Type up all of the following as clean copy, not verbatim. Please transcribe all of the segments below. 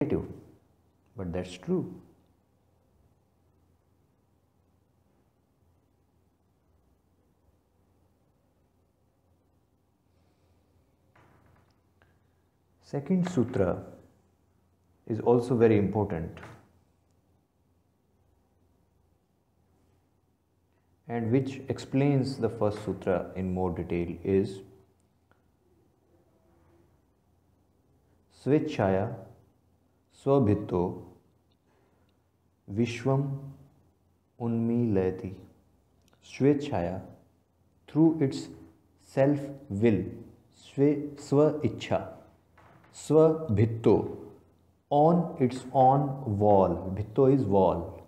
Relative, but that's true. Second sutra is also very important, and which explains the first sutra in more detail, is Swechchaya Swabhitto Vishwam Unmilayati. Swechchaya, through its self-will, Swa-Ichcha, Swabhitto, on its own wall. Bhitto is wall.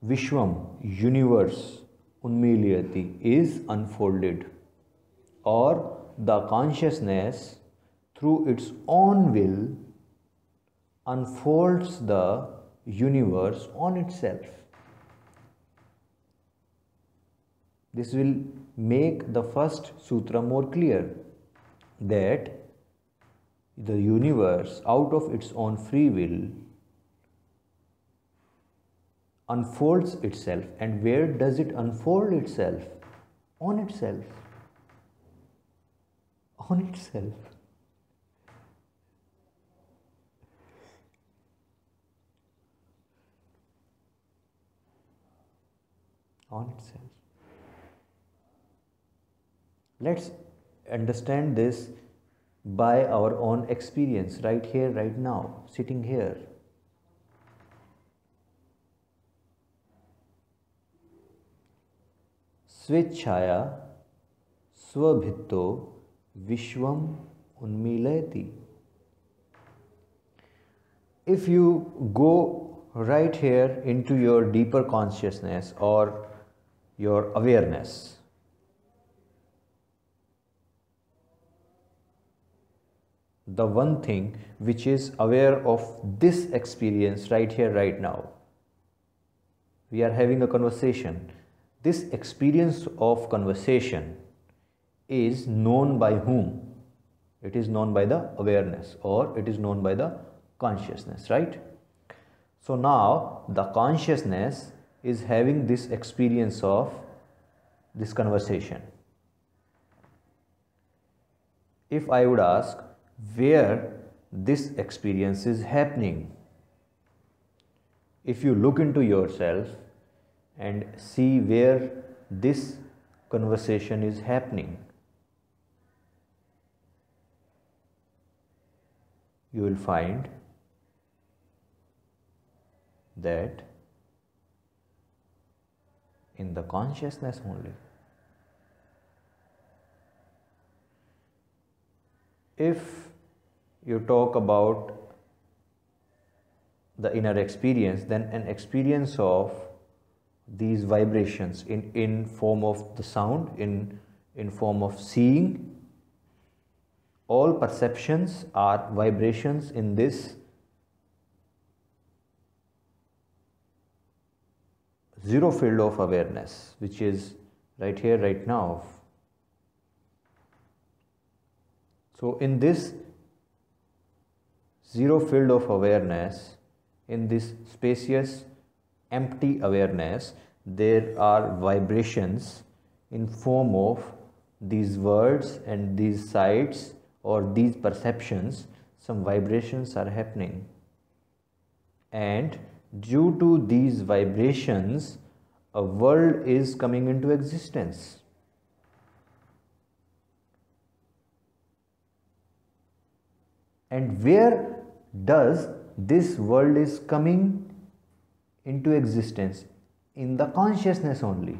Vishwam, universe, Unmilayati, is unfolded, or the consciousness through its own will unfolds the universe on itself. This will make the first sutra more clear, that the universe, out of its own free will, unfolds itself. And where does it unfold itself? On itself. On itself. On itself. Let's understand this by our own experience, right here, right now, sitting here. Swechchaya Swabhitto Vishwam Unmilayati. If you go right here into your deeper consciousness or your awareness, the one thing which is aware of this experience right here, right now, we are having a conversation. This experience of conversation is known by whom? It is known by the awareness, or it is known by the consciousness, right? So now the consciousness is having this experience of this conversation. If I would ask where this experience is happening, if you look into yourself and see where this conversation is happening, you will find that in the consciousness only. If you talk about the inner experience, then an experience of these vibrations in form of the sound, in form of seeing, all perceptions are vibrations in this zero field of awareness, which is right here, right now. So in this zero field of awareness, in this spacious empty awareness, there are vibrations in form of these words and these sights or these perceptions. Some vibrations are happening, and due to these vibrations, a world is coming into existence. And where does this world is coming into existence? In the consciousness only.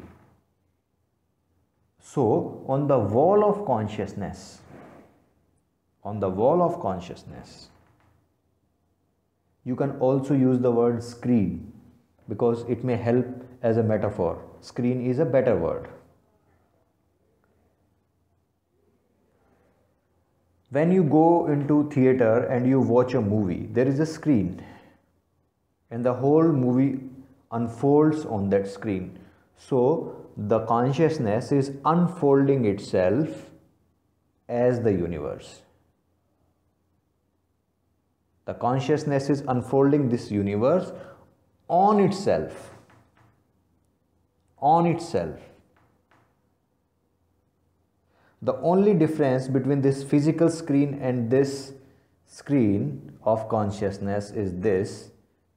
So, on the wall of consciousness, you can also use the word screen, because it may help as a metaphor. Screen is a better word. When you go into theater and you watch a movie, there is a screen, and the whole movie unfolds on that screen. So the consciousness is unfolding itself as the universe. The consciousness is unfolding this universe on itself. On itself. The only difference between this physical screen and this screen of consciousness is this,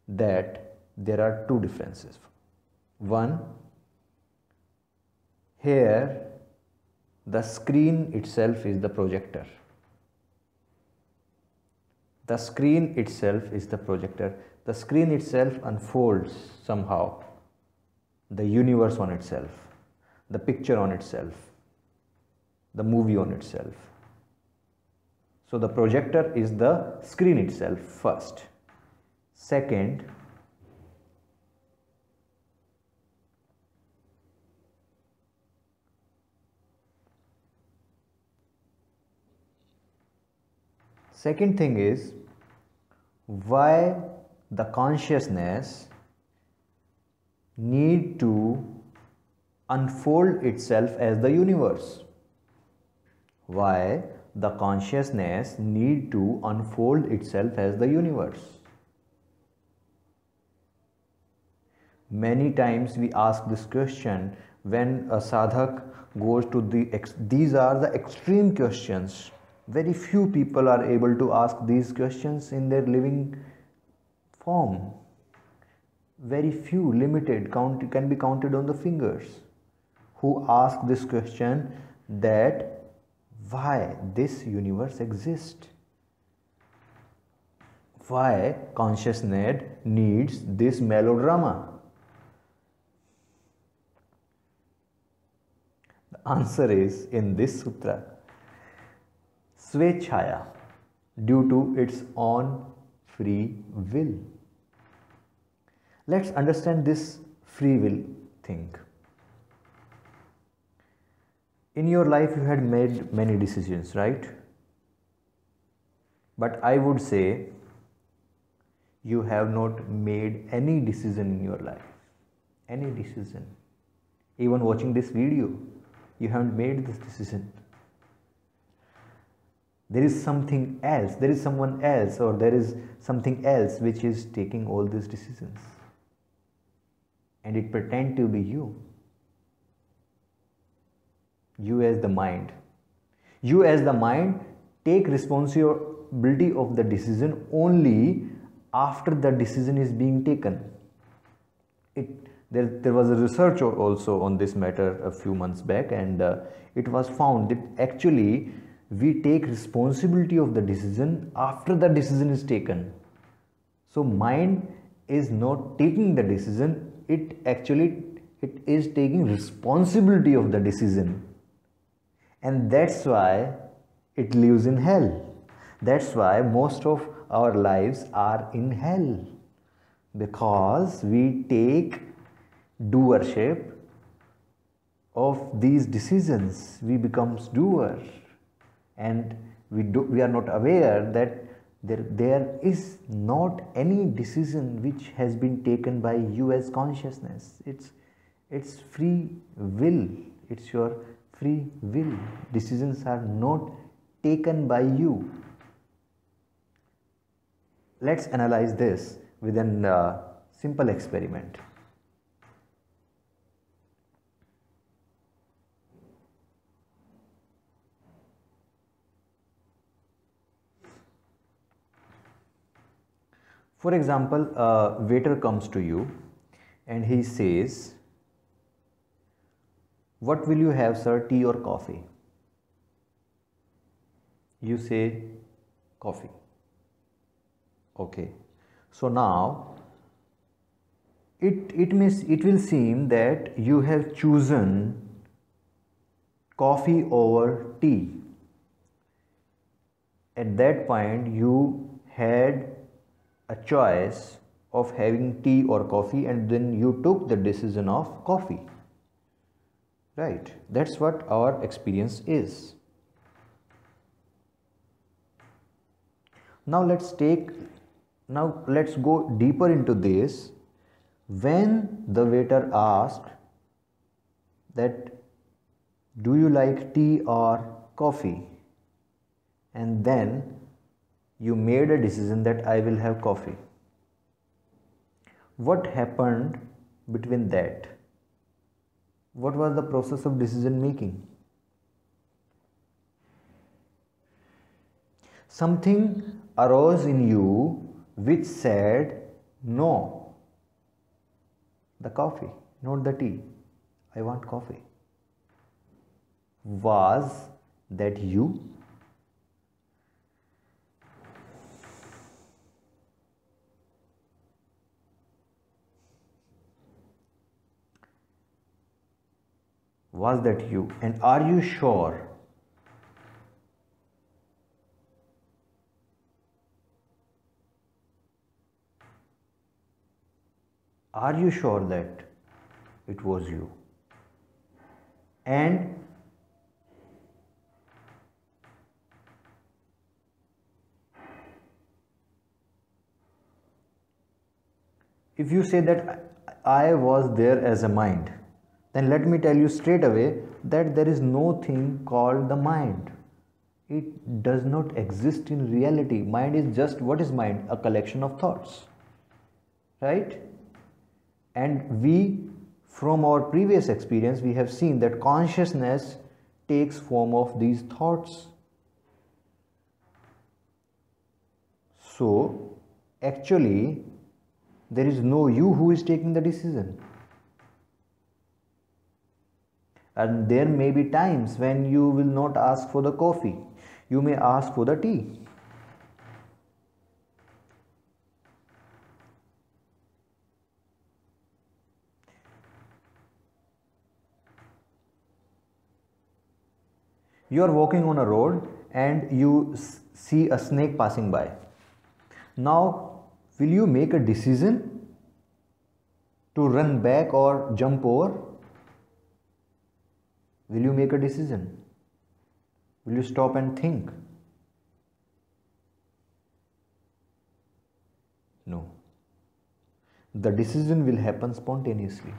that there are two differences. One, here the screen itself is the projector. The screen itself is the projector. The screen itself unfolds somehow the universe on itself, the picture on itself, the movie on itself. So the projector is the screen itself first. Second, second thing is why the consciousness need to unfold itself as the universe. Why the consciousness need to unfold itself as the universe. Many times we ask this question when a sadhak goes to these are the extreme questions. Very few people are able to ask these questions in their living form. Very few, limited, can be counted on the fingers who ask this question, that why this universe exists, why consciousness needs this melodrama. The answer is in this sutra, Svechhaya, due to its own free will. Let's understand this free will thing. In your life you had made many decisions, right? But I would say you have not made any decision in your life. Any decision. Even watching this video, you haven't made this decision. There is something else, there is someone else, or there is something else which is taking all these decisions. And it pretend to be you. You as the mind. You as the mind take responsibility of the decision only after the decision is being taken. There was a research also on this matter a few months back, and it was found that actually we take responsibility of the decision after the decision is taken. So mind is not taking the decision, it is taking responsibility of the decision. And that's why it lives in hell. That's why most of our lives are in hell. Because we take doership of these decisions. We become doer. And we are not aware that there is not any decision which has been taken by you as consciousness. It's free will. It's your free will. Decisions are not taken by you. Let's analyze this with a simple experiment. For example, a waiter comes to you and he says, "What will you have, sir, tea or coffee?" You say, "Coffee." Okay. So now it will seem that you have chosen coffee over tea. At that point you had a choice of having tea or coffee, and then you took the decision of coffee. Right? That's what our experience is. Now let's go deeper into this. When the waiter asked that, "Do you like tea or coffee?" and then You made a decision that I will have coffee. What happened between that? What was the process of decision making? Something arose in you which said, no, the coffee, not the tea. I want coffee. Was that you? Was that you? And are you sure? Are you sure that it was you? And if you say that I was there as a mind, then let me tell you straight away that there is no thing called the mind. It does not exist in reality. Mind is just, what is mind? A collection of thoughts. Right? And we, from our previous experience, we have seen that consciousness takes form of these thoughts. So, actually, there is no you who is taking the decision. And there may be times when you will not ask for the coffee. You may ask for the tea. You are walking on a road and you see a snake passing by. Now, will you make a decision to run back or jump over? Will you make a decision? Will you stop and think? No. The decision will happen spontaneously.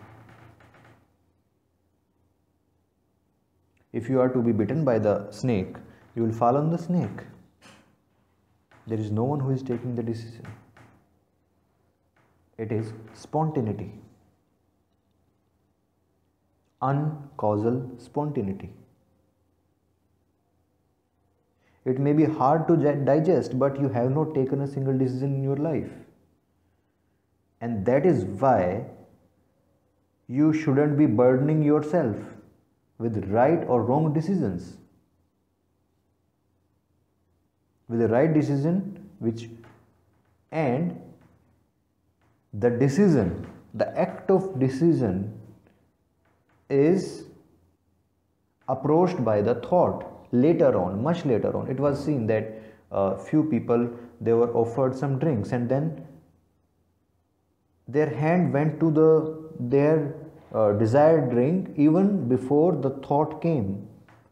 If you are to be bitten by the snake, you will fall on the snake. There is no one who is taking the decision. It is spontaneity. Uncausal spontaneity. It may be hard to digest, but you have not taken a single decision in your life. And that is why you shouldn't be burdening yourself with right or wrong decisions. With the right decision, and the decision, the act of decision is approached by the thought later on, much later on. It was seen that few people, they were offered some drinks, and then their hand went to their desired drink even before the thought came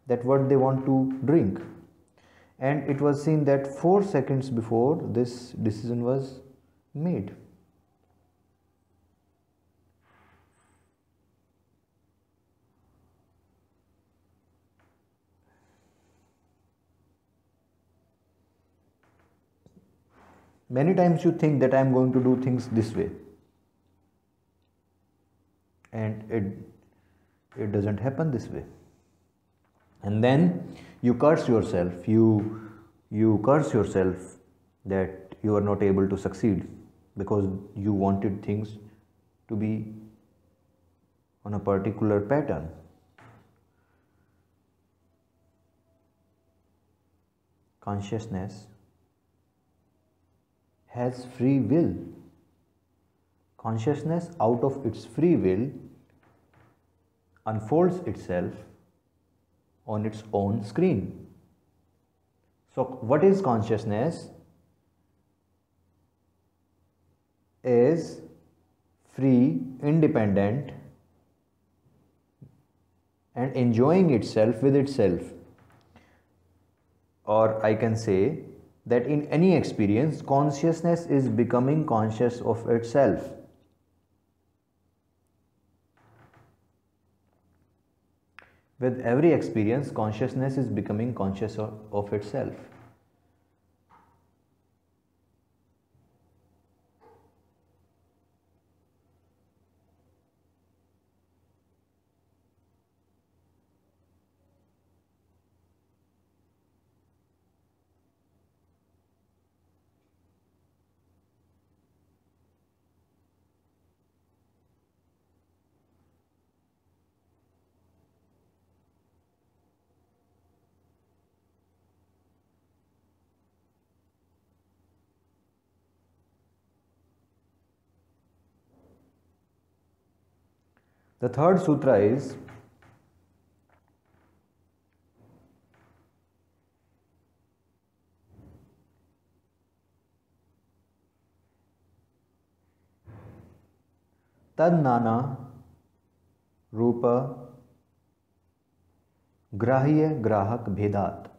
that what they want to drink. And it was seen that 4 seconds before this decision was made. Many times you think that I am going to do things this way, and it doesn't happen this way. And then you curse yourself. You curse yourself that you are not able to succeed because you wanted things to be on a particular pattern. Consciousness has free will. Consciousness, out of its free will, unfolds itself on its own screen. So, what is consciousness? Is free, independent, and enjoying itself with itself. Or I can say that in any experience, consciousness is becoming conscious of itself. With every experience, consciousness is becoming conscious of itself. The third sutra is Tad Nana Rupa Grahya Grahak Bhedat.